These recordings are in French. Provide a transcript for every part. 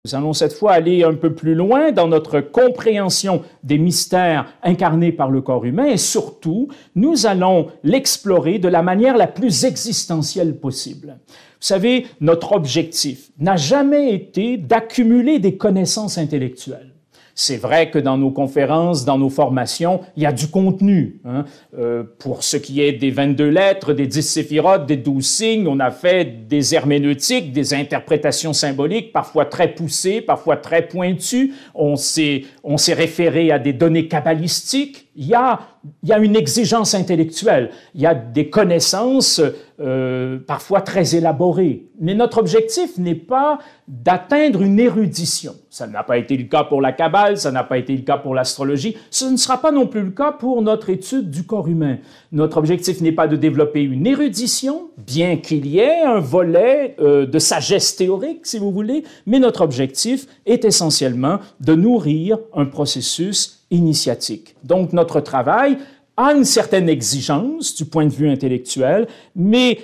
Nous allons cette fois aller un peu plus loin dans notre compréhension des mystères incarnés par le corps humain et surtout, nous allons l'explorer de la manière la plus existentielle possible. Vous savez, notre objectif n'a jamais été d'accumuler des connaissances intellectuelles. C'est vrai que dans nos conférences, dans nos formations, il y a du contenu. Pour ce qui est des 22 lettres, des 10 séphirotes, des 12 signes, on a fait des herméneutiques, des interprétations symboliques, parfois très poussées, parfois très pointues. On s'est référé à des données kabbalistiques. Il y a une exigence intellectuelle, il y a des connaissances parfois très élaborées. Mais notre objectif n'est pas d'atteindre une érudition. Ça n'a pas été le cas pour la Kabbale, ça n'a pas été le cas pour l'astrologie, ce ne sera pas non plus le cas pour notre étude du corps humain. Notre objectif n'est pas de développer une érudition, bien qu'il y ait un volet de sagesse théorique, si vous voulez, mais notre objectif est essentiellement de nourrir un processus initiatique. Donc, notre travail a une certaine exigence du point de vue intellectuel, mais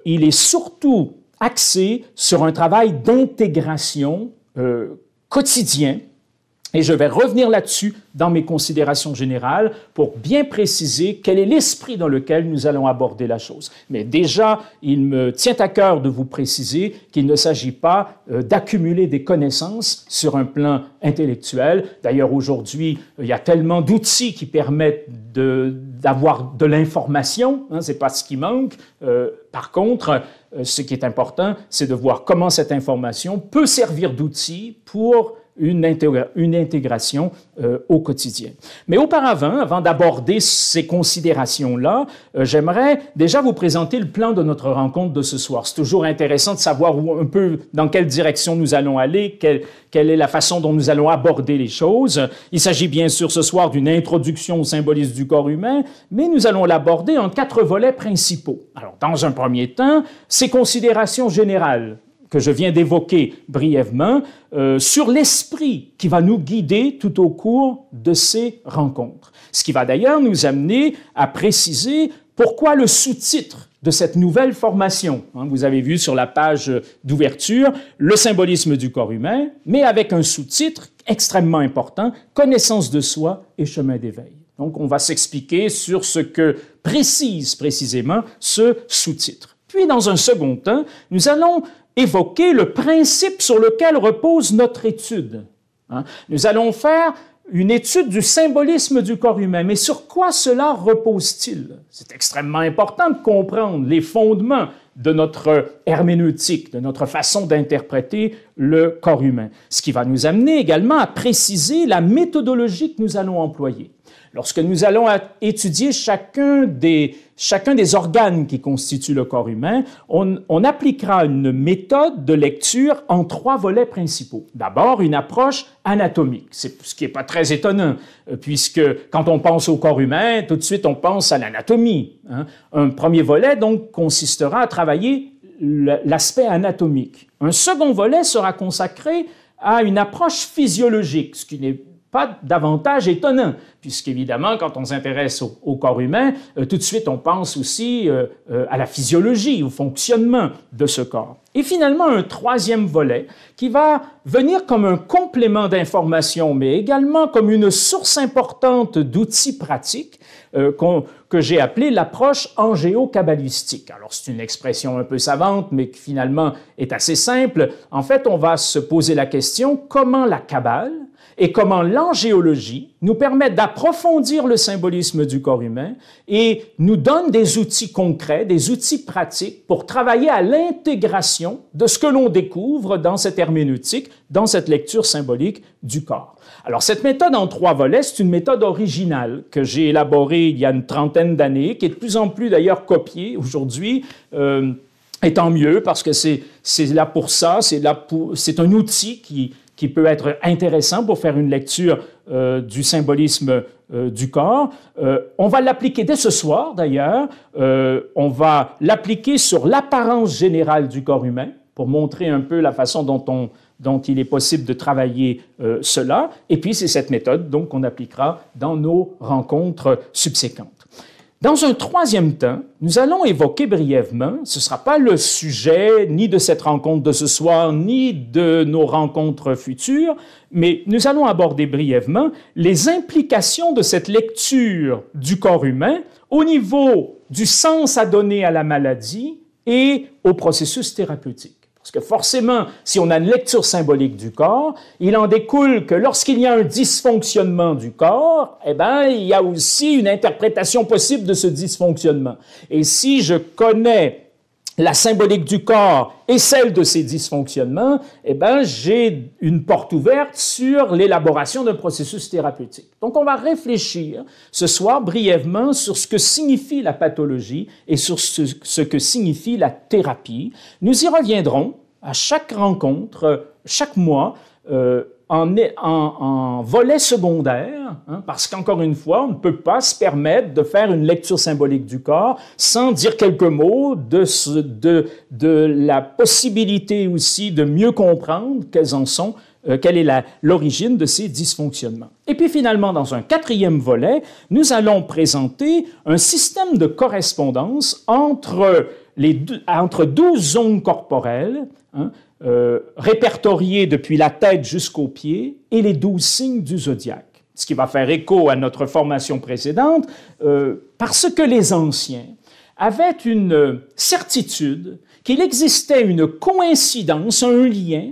il est surtout axé sur un travail d'intégration quotidien. Et je vais revenir là-dessus dans mes considérations générales pour bien préciser quel est l'esprit dans lequel nous allons aborder la chose. Mais déjà, il me tient à cœur de vous préciser qu'il ne s'agit pas d'accumuler des connaissances sur un plan intellectuel. D'ailleurs, aujourd'hui, il y a tellement d'outils qui permettent d'avoir de l'information, hein, c'est pas ce qui manque. Par contre, ce qui est important, c'est de voir comment cette information peut servir d'outil pour une intégration au quotidien. Mais auparavant, avant d'aborder ces considérations-là, j'aimerais déjà vous présenter le plan de notre rencontre de ce soir. C'est toujours intéressant de savoir un peu dans quelle direction nous allons aller, quelle est la façon dont nous allons aborder les choses. Il s'agit bien sûr ce soir d'une introduction au symbolisme du corps humain, mais nous allons l'aborder en 4 volets principaux. Alors, dans un premier temps, ces considérations générales que je viens d'évoquer brièvement, sur l'esprit qui va nous guider tout au cours de ces rencontres. Ce qui va d'ailleurs nous amener à préciser pourquoi le sous-titre de cette nouvelle formation. Vous avez vu sur la page d'ouverture le symbolisme du corps humain, mais avec un sous-titre extrêmement important, connaissance de soi et chemin d'éveil. Donc, on va s'expliquer sur ce que précise précisément ce sous-titre. Puis, dans un second temps, nous allons évoquer le principe sur lequel repose notre étude. Nous allons faire une étude du symbolisme du corps humain, mais sur quoi cela repose-t-il? C'est extrêmement important de comprendre les fondements de notre herméneutique, de notre façon d'interpréter le corps humain, ce qui va nous amener également à préciser la méthodologie que nous allons employer. Lorsque nous allons étudier chacun des organes qui constituent le corps humain, on appliquera une méthode de lecture en 3 volets principaux. D'abord, une approche anatomique, ce qui n'est pas très étonnant, puisque quand on pense au corps humain, tout de suite on pense à l'anatomie. Un premier volet, donc, consistera à travailler l'aspect anatomique. Un second volet sera consacré à une approche physiologique, ce qui n'est pas davantage étonnant, puisqu'évidemment, quand on s'intéresse au corps humain, tout de suite, on pense aussi à la physiologie, au fonctionnement de ce corps. Et finalement, un troisième volet qui va venir comme un complément d'information, mais également comme une source importante d'outils pratiques que j'ai appelé l'approche angéo-kabbalistique. Alors, c'est une expression un peu savante, mais qui finalement est assez simple. En fait, on va se poser la question comment la Kabbale et comment l'angéologie nous permet d'approfondir le symbolisme du corps humain et nous donne des outils concrets, des outils pratiques pour travailler à l'intégration de ce que l'on découvre dans cette herméneutique, dans cette lecture symbolique du corps. Alors, cette méthode en 3 volets, c'est une méthode originale que j'ai élaborée il y a une 30aine d'années, qui est de plus en plus d'ailleurs copiée aujourd'hui, et tant mieux parce que c'est là pour ça, c'est un outil qui peut être intéressant pour faire une lecture du symbolisme du corps. On va l'appliquer dès ce soir, d'ailleurs. On va l'appliquer sur l'apparence générale du corps humain pour montrer un peu la façon dont il est possible de travailler cela. Et puis, c'est cette méthode donc qu'on appliquera dans nos rencontres subséquentes. Dans un troisième temps, nous allons évoquer brièvement, ce ne sera pas le sujet ni de cette rencontre de ce soir, ni de nos rencontres futures, mais nous allons aborder brièvement les implications de cette lecture du corps humain au niveau du sens à donner à la maladie et au processus thérapeutique. Parce que forcément, si on a une lecture symbolique du corps, il en découle que lorsqu'il y a un dysfonctionnement du corps, eh bien, il y a aussi une interprétation possible de ce dysfonctionnement. Et si je connais la symbolique du corps et celle de ces dysfonctionnements, eh bien, j'ai une porte ouverte sur l'élaboration d'un processus thérapeutique. Donc, on va réfléchir ce soir brièvement sur ce que signifie la pathologie et sur ce que signifie la thérapie. Nous y reviendrons à chaque rencontre, chaque mois, en volet secondaire, parce qu'encore une fois, on ne peut pas se permettre de faire une lecture symbolique du corps sans dire quelques mots de la possibilité aussi de mieux comprendre quelle est l'origine de ces dysfonctionnements. Et puis finalement, dans un quatrième volet, nous allons présenter un système de correspondance entre 12 zones corporelles, répertoriés depuis la tête jusqu'aux pieds, et les 12 signes du zodiaque. Ce qui va faire écho à notre formation précédente, parce que les anciens avaient une certitude qu'il existait une coïncidence, un lien,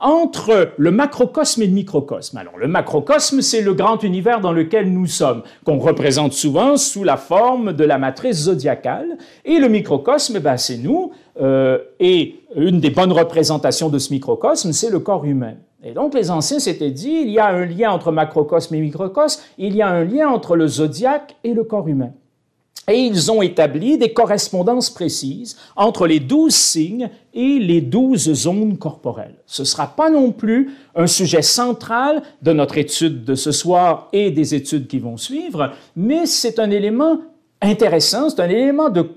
entre le macrocosme et le microcosme. Alors, le macrocosme, c'est le grand univers dans lequel nous sommes, qu'on représente souvent sous la forme de la matrice zodiacale, et le microcosme, ben, c'est nous, et une des bonnes représentations de ce microcosme, c'est le corps humain. Et donc, les anciens s'étaient dit, il y a un lien entre macrocosme et microcosme, il y a un lien entre le zodiaque et le corps humain. Et ils ont établi des correspondances précises entre les 12 signes et les 12 zones corporelles. Ce ne sera pas non plus un sujet central de notre étude de ce soir et des études qui vont suivre, mais c'est un élément intéressant, c'est un élément de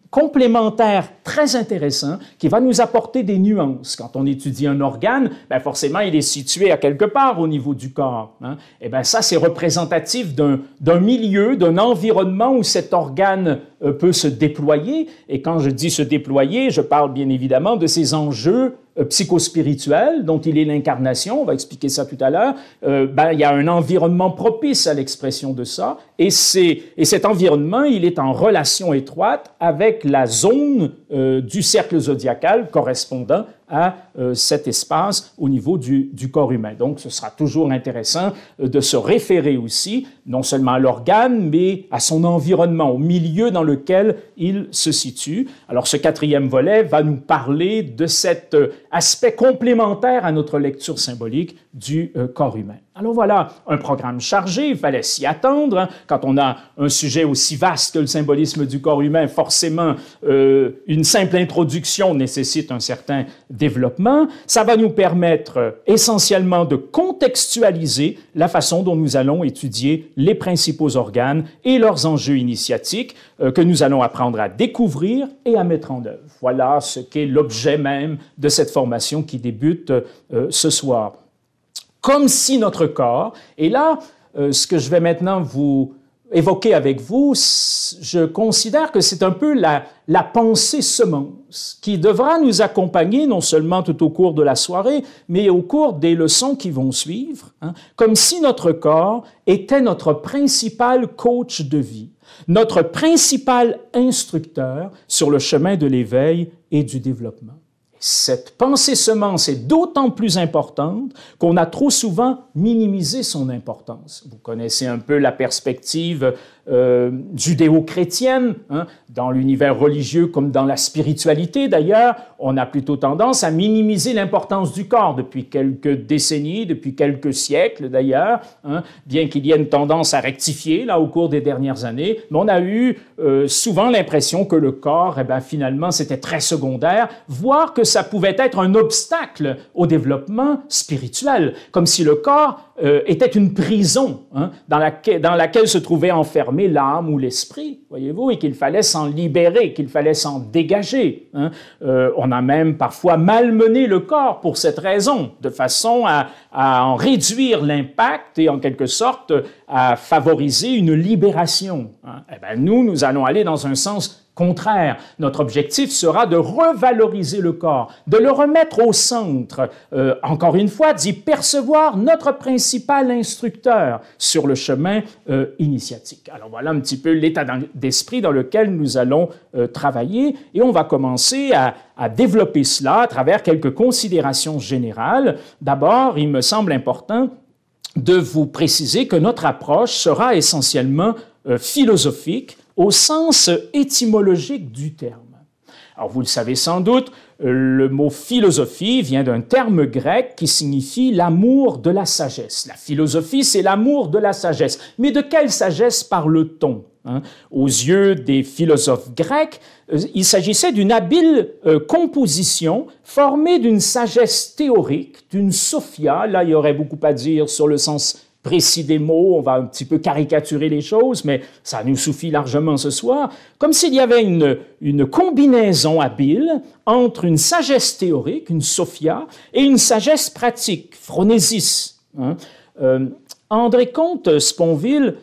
complémentaire très intéressant qui va nous apporter des nuances. Quand on étudie un organe, ben forcément, il est situé à quelque part au niveau du corps. Et bien ça, c'est représentatif d'un milieu, d'un environnement où cet organe peut se déployer. Et quand je dis se déployer, je parle bien évidemment de ces enjeux psychospirituel, dont il est l'incarnation, on va expliquer ça tout à l'heure, il y a un environnement propice à l'expression de ça, et cet environnement, il est en relation étroite avec la zone du cercle zodiacal correspondant à cet espace au niveau du corps humain. Donc, ce sera toujours intéressant de se référer aussi, non seulement à l'organe, mais à son environnement, au milieu dans lequel il se situe. Alors, ce quatrième volet va nous parler de cet aspect complémentaire à notre lecture symbolique du corps humain. Alors voilà, un programme chargé, il fallait s'y attendre. Quand on a un sujet aussi vaste que le symbolisme du corps humain, forcément, une simple introduction nécessite un certain développement. Ça va nous permettre essentiellement de contextualiser la façon dont nous allons étudier les principaux organes et leurs enjeux initiatiques que nous allons apprendre à découvrir et à mettre en œuvre. Voilà ce qu'est l'objet même de cette formation qui débute ce soir. Comme si notre corps, et là, ce que je vais maintenant vous évoquer avec vous, je considère que c'est un peu la pensée semence qui devra nous accompagner non seulement tout au cours de la soirée, mais au cours des leçons qui vont suivre, comme si notre corps était notre principal coach de vie, notre principal instructeur sur le chemin de l'éveil et du développement. Cette pensée semence est d'autant plus importante qu'on a trop souvent minimisé son importance. Vous connaissez un peu la perspective judéo-chrétienne, dans l'univers religieux comme dans la spiritualité d'ailleurs, on a plutôt tendance à minimiser l'importance du corps depuis quelques décennies, depuis quelques siècles d'ailleurs, bien qu'il y ait une tendance à rectifier là au cours des dernières années, mais on a eu souvent l'impression que le corps, finalement, c'était très secondaire, voire que ça pouvait être un obstacle au développement spirituel, comme si le corps était une prison dans laquelle se trouvait enfermée l'âme ou l'esprit, voyez-vous, et qu'il fallait s'en libérer, qu'il fallait s'en dégager. On a même parfois malmené le corps pour cette raison, de façon à en réduire l'impact et en quelque sorte à favoriser une libération. Eh bien, nous allons aller dans un sens contraire. Notre objectif sera de revaloriser le corps, de le remettre au centre, encore une fois, d'y percevoir notre principal instructeur sur le chemin initiatique. Alors voilà un petit peu l'état d'esprit dans lequel nous allons travailler et on va commencer à développer cela à travers quelques considérations générales. D'abord, il me semble important de vous préciser que notre approche sera essentiellement philosophique au sens étymologique du terme. Alors, vous le savez sans doute, le mot philosophie vient d'un terme grec qui signifie l'amour de la sagesse. La philosophie, c'est l'amour de la sagesse. Mais de quelle sagesse parle-t-on? Aux yeux des philosophes grecs, il s'agissait d'une habile composition formée d'une sagesse théorique, d'une sophia. Là, il y aurait beaucoup à dire sur le sens précis des mots, on va un petit peu caricaturer les choses, mais ça nous suffit largement ce soir, comme s'il y avait une combinaison habile entre une sagesse théorique, une sophia, et une sagesse pratique, phronésis. André Comte-Sponville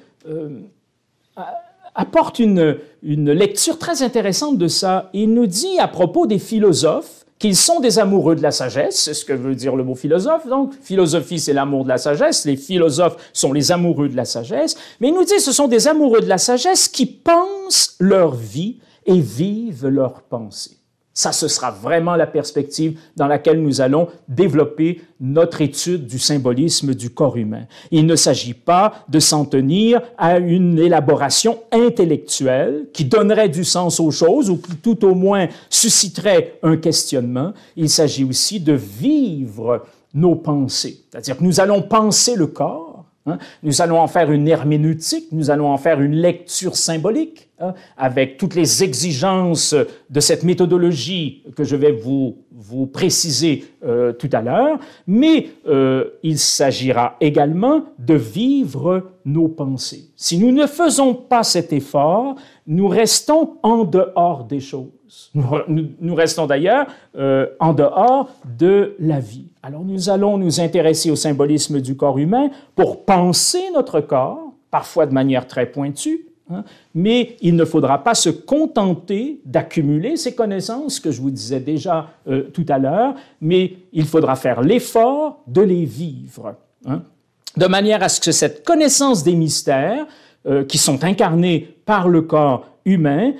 apporte une lecture très intéressante de ça. Il nous dit à propos des philosophes qu'ils sont des amoureux de la sagesse, c'est ce que veut dire le mot philosophe. Donc, philosophie, c'est l'amour de la sagesse. Les philosophes sont les amoureux de la sagesse. Mais il nous dit que ce sont des amoureux de la sagesse qui pensent leur vie et vivent leur pensée. Ça, ce sera vraiment la perspective dans laquelle nous allons développer notre étude du symbolisme du corps humain. Il ne s'agit pas de s'en tenir à une élaboration intellectuelle qui donnerait du sens aux choses ou qui tout au moins susciterait un questionnement. Il s'agit aussi de vivre nos pensées. C'est-à-dire que nous allons penser le corps, nous allons en faire une herméneutique, nous allons en faire une lecture symbolique, avec toutes les exigences de cette méthodologie que je vais vous préciser tout à l'heure, mais il s'agira également de vivre nos pensées. Si nous ne faisons pas cet effort, nous restons en dehors des choses. Nous restons d'ailleurs en dehors de la vie. Alors nous allons nous intéresser au symbolisme du corps humain pour penser notre corps, parfois de manière très pointue, mais il ne faudra pas se contenter d'accumuler ces connaissances que je vous disais déjà tout à l'heure, mais il faudra faire l'effort de les vivre, de manière à ce que cette connaissance des mystères qui sont incarnés par le corps humain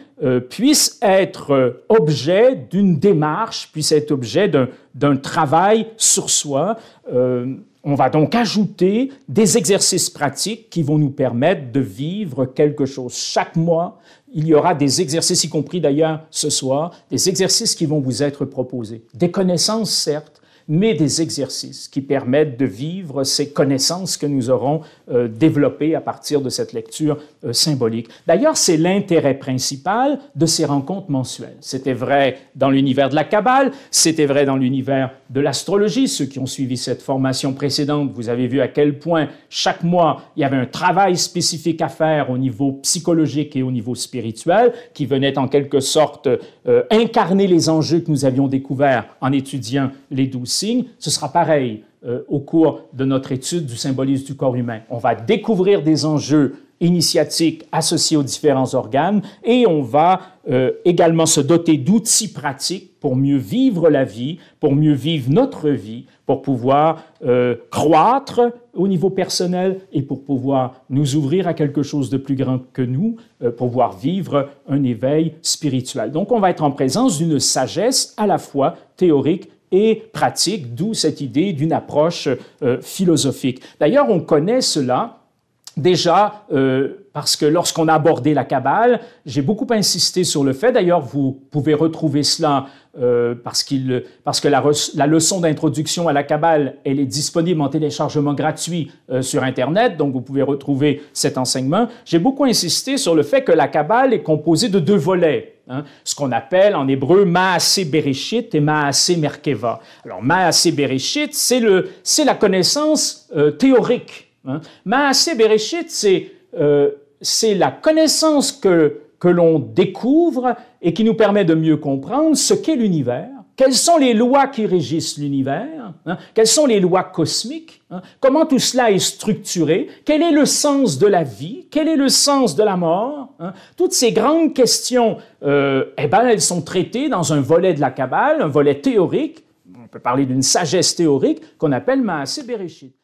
puisse être objet d'une démarche, puisse être objet d'un travail sur soi. On va donc ajouter des exercices pratiques qui vont nous permettre de vivre quelque chose. Chaque mois, il y aura des exercices, y compris d'ailleurs ce soir, des exercices qui vont vous être proposés. Des connaissances, certes, mais des exercices qui permettent de vivre ces connaissances que nous aurons développées à partir de cette lecture symbolique. D'ailleurs, c'est l'intérêt principal de ces rencontres mensuelles. C'était vrai dans l'univers de la Kabbale, c'était vrai dans l'univers de l'astrologie. Ceux qui ont suivi cette formation précédente, vous avez vu à quel point chaque mois, il y avait un travail spécifique à faire au niveau psychologique et au niveau spirituel qui venait en quelque sorte incarner les enjeux que nous avions découverts en étudiant les 12 signes. Ce sera pareil au cours de notre étude du symbolisme du corps humain. On va découvrir des enjeux initiatiques associés aux différents organes et on va également se doter d'outils pratiques pour mieux vivre la vie, pour mieux vivre notre vie, pour pouvoir croître au niveau personnel et pour pouvoir nous ouvrir à quelque chose de plus grand que nous, pour pouvoir vivre un éveil spirituel. Donc, on va être en présence d'une sagesse à la fois théorique et pratique, d'où cette idée d'une approche philosophique. D'ailleurs, on connaît cela déjà parce que lorsqu'on a abordé la Kabbale, j'ai beaucoup insisté sur le fait, d'ailleurs vous pouvez retrouver cela parce que la leçon d'introduction à la Kabbale, elle est disponible en téléchargement gratuit sur Internet, donc vous pouvez retrouver cet enseignement. J'ai beaucoup insisté sur le fait que la Kabbale est composée de deux volets. hein, ce qu'on appelle en hébreu Maaseh Bereshit et Maaseh Merkeva. Alors Maaseh Bereshit, c'est la connaissance théorique. Hein. Maaseh Bereshit, c'est la connaissance que l'on découvre et qui nous permet de mieux comprendre ce qu'est l'univers, quelles sont les lois qui régissent l'univers, hein, quelles sont les lois cosmiques, hein, comment tout cela est structuré, quel est le sens de la vie, quel est le sens de la mort. Hein. Toutes ces grandes questions, elles sont traitées dans un volet de la Kabbale, un volet théorique, on peut parler d'une sagesse théorique qu'on appelle Maaseh Bereshit.